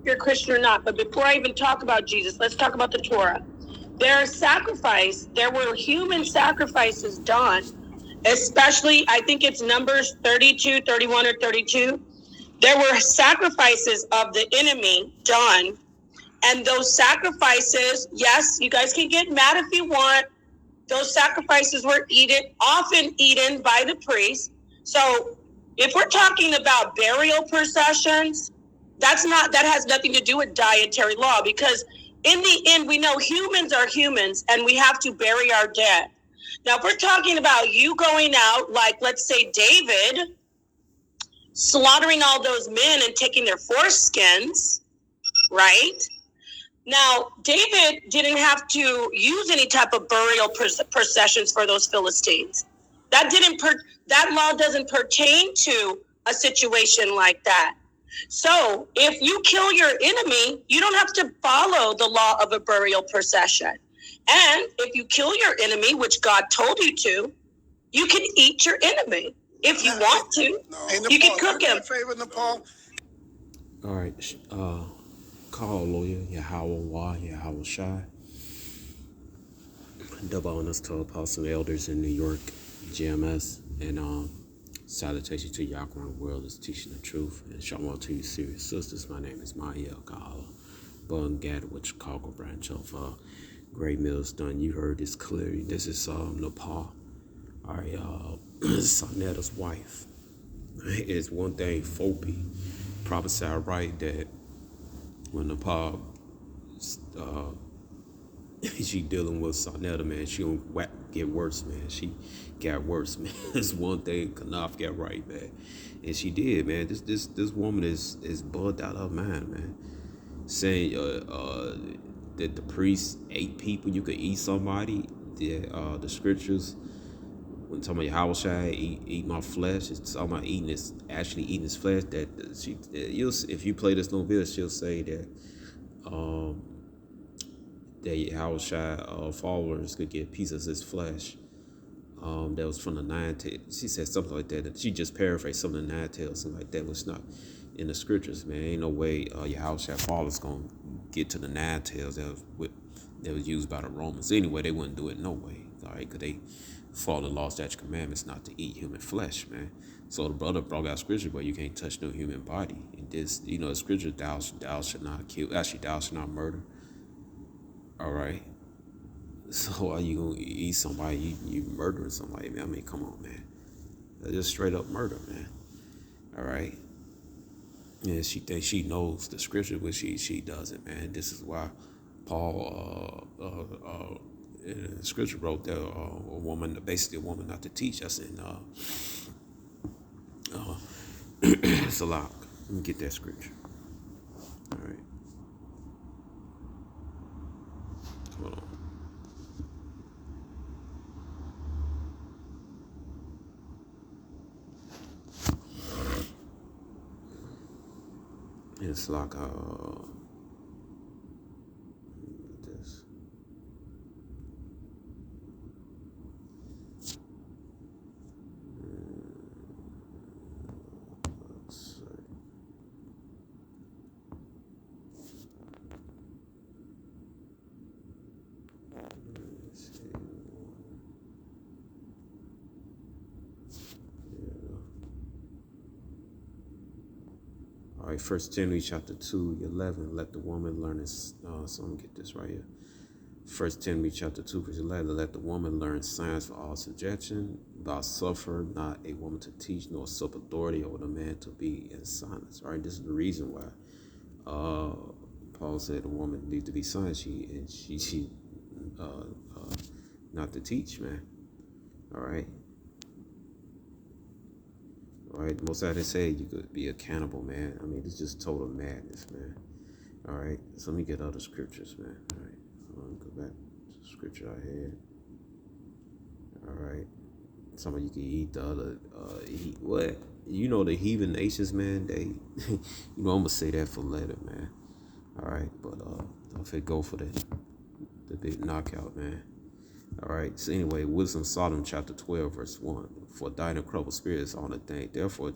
you're a Christian or not, but before I even talk about Jesus, let's talk about the Torah. There were human sacrifices done, especially, I think it's Numbers 32, 31, or 32. There were sacrifices of the enemy done, and those sacrifices, yes, you guys can get mad if you want, those sacrifices were often eaten by the priest. So if we're talking about burial processions, that has nothing to do with dietary law, because in the end, we know humans are humans and we have to bury our dead. Now, if we're talking about you going out, like, let's say David, slaughtering all those men and taking their foreskins, right? Now, David didn't have to use any type of burial processions for those Philistines. That law doesn't pertain to a situation like that. So if you kill your enemy, you don't have to follow the law of a burial procession. And if you kill your enemy, which God told you to, you can eat your enemy. If you want to, you can cook him. Favor, Nepal. All right. Call lawyer Yahawah, Yahawah. Double honors to Apostle and Elders in New York, GMS, and salutation to Yahawah in the world is teaching the truth. And shalom to you, serious sisters. My name is Maya Kahala, born Gatwick, Chicago branch of Great Mills Done. You heard this clearly. This is Nepal. All right, Saneter's wife. It's one thing, Fopi prophesied right that when Nepal she dealing with Saneter, man, she don't get worse, man. She got worse, man. It's one thing Kanaf got right, man. And she did, man. This woman is bugged out of her mind, man. Saying that the priest ate people, you could eat somebody. The scriptures, when talking about Yahawah eat my flesh, it's talking about eating his flesh. That if you play this novella, she'll say that that Yahawah followers could get pieces of his flesh. That was from the nine tails. She said something like that. She just paraphrased some of the nine tails, something like that. Was not in the scriptures, man. Ain't no way Yahawah followers gonna get to the nine tails that was used by the Romans. Anyway, they wouldn't do it no way. All right, because they follow the law, statute, commandments not to eat human flesh, man. So the brother brought out scripture, but you can't touch no human body. And this, the scripture, thou shalt not kill. Actually, thou shalt not murder. All right. So why you gonna eat somebody? You murdering somebody, man. I mean, come on, man. That's just straight up murder, man. All right. And she thinks she knows the scripture, but she doesn't, man. This is why Paul in the scripture wrote that a woman not to teach. That's in Salak. Let me get that scripture. All right. Hold on. It's like this. All right, 1 Timothy chapter 2:11. Let the woman learn this. So I'm gonna get this right here. 1 Timothy chapter 2, verse 11. Let the woman learn science for all subjection. Thou suffer not a woman to teach, nor sub authority over the man to be in silence. All right, this is the reason why Paul said a woman needs to be silent. She not to teach, man. All right. All right, most of they say you could be a cannibal, man. I mean, it's just total madness, man. All right, so let me get other scriptures, man. All right, go back to the scripture I had. All right, somebody you can eat the other, what? The heathen nations, man, they, I'm gonna say that for later, man. All right, but if it go for the big knockout, man. All right, so anyway, Wisdom Sodom chapter 12, verse 1. For thine corruptible spirit is on the thing. Therefore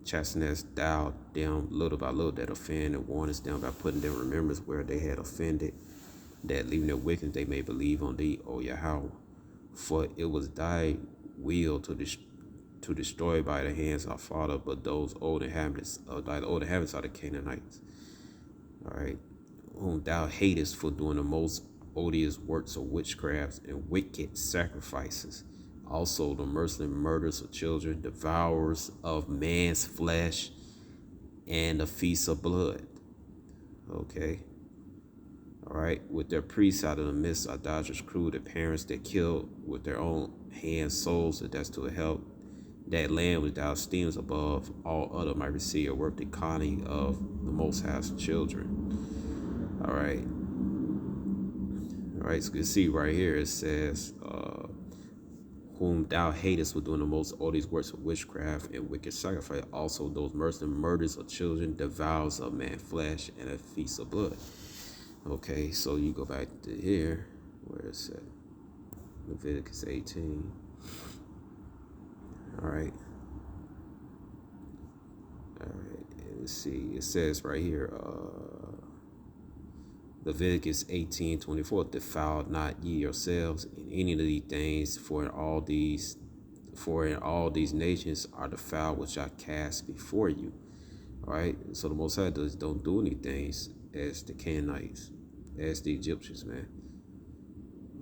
chastenest thou them little by little that offend, and warnest them by putting them remembrance where they had offended, that leaving their wickedness they may believe on thee, O Yahawah. For it was thy will to destroy by the hands of our father, but those old inhabitants of thy old inhabitants are the Canaanites. All right, whom thou hatest for doing the most odious works of witchcraft and wicked sacrifices. Also the merciless murders of children, devourers of man's flesh, and the feast of blood. Okay. All right. With their priests out of the midst, idolatrous crew, the parents that killed with their own hands souls, that that's to help that land which thou esteemest above all other might receive a worthy economy of the Most High's children. All right. All right. So you can see right here it says, whom thou hatest for doing the most odious works of witchcraft and wicked sacrifice, also those merciless murders of children, devours of man's flesh, and a feast of blood. Okay, so you go back to here, where it's at, Leviticus 18. All right. Let's see. It says right here, Leviticus 18:24, defile not ye yourselves in any of these things, for in all these nations are defiled which I cast before you. All right. So the Most High does don't do any things as the Canaanites, as the Egyptians, man.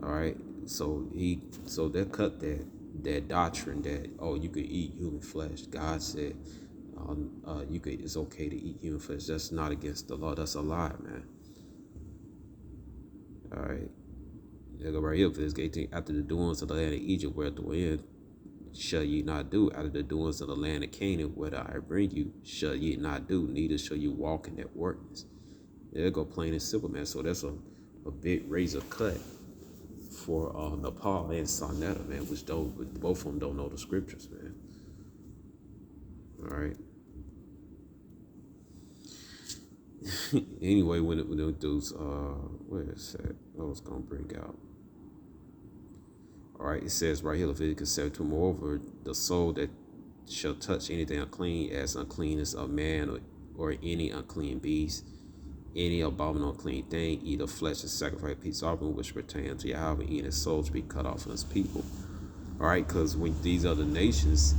All right. So they cut that doctrine that, oh, you could eat human flesh. God said it's okay to eat human flesh. That's not against the law. That's a lie, man. All right. They go right here, verse 18. After the doings of the land of Egypt, where the end shall ye not do. Out of the doings of the land of Canaan, where I bring you, shall ye not do. Neither shall you walk in that workness. There go plain and simple, man. So that's a big razor cut for Nepal and Saneter, man, which both of them don't know the scriptures, man. All right. Anyway, when it does, where is that? I was gonna bring out. All right, it says right here, Leviticus 7:2. Moreover, the soul that shall touch anything unclean, as uncleanness of man or any unclean beast, any abominable unclean thing, either flesh or sacrifice, peace offering, which pertain to Yahawah, eating his soul to be cut off from his people. All right, because when these other nations,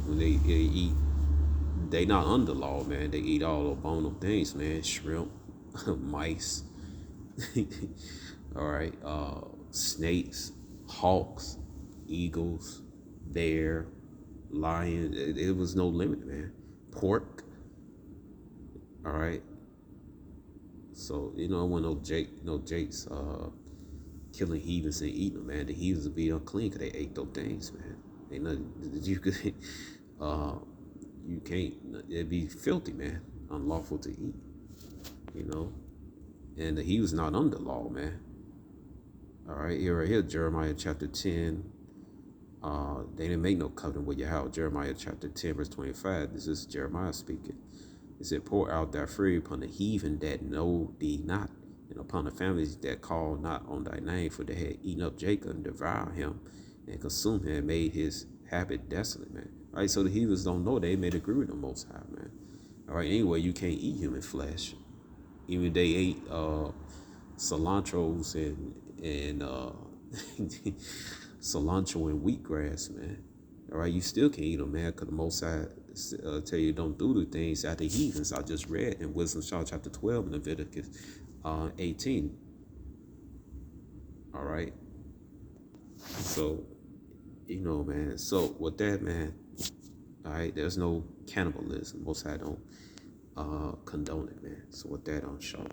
when they eat, they not under law, man. They eat all abominable things, man. Shrimp, mice, all right, snakes, hawks, eagles, bear, lion. It was no limit, man. Pork, all right. So I want Jake's killing heathens and eating them, man. The heathens would be unclean because they ate those things, man. Ain't nothing you could. You can't. It'd be filthy, man. Unlawful to eat. And he was not under law, man. All right, right here, Jeremiah chapter 10. They didn't make no covenant with Yahawah. Jeremiah chapter 10, verse 25. This is Jeremiah speaking. It said, pour out thy fury upon the heathen that know thee not, and upon the families that call not on thy name, for they had eaten up Jacob and devoured him and consumed him and made his habit desolate, man. All right, so the heathens don't know they made agree with the Most High, man. All right, anyway, you can't eat human flesh. Even they ate cilantros and cilantro and wheatgrass, man. All right, you still can't eat them, man, because the Most High tell you don't do the things that the heathens I just read in Wisdom chapter 12 and Leviticus 18. All right. So, man. So with that, man, all right, there's no cannibalism. Most High don't condone it, man. So with that, I'm shalom.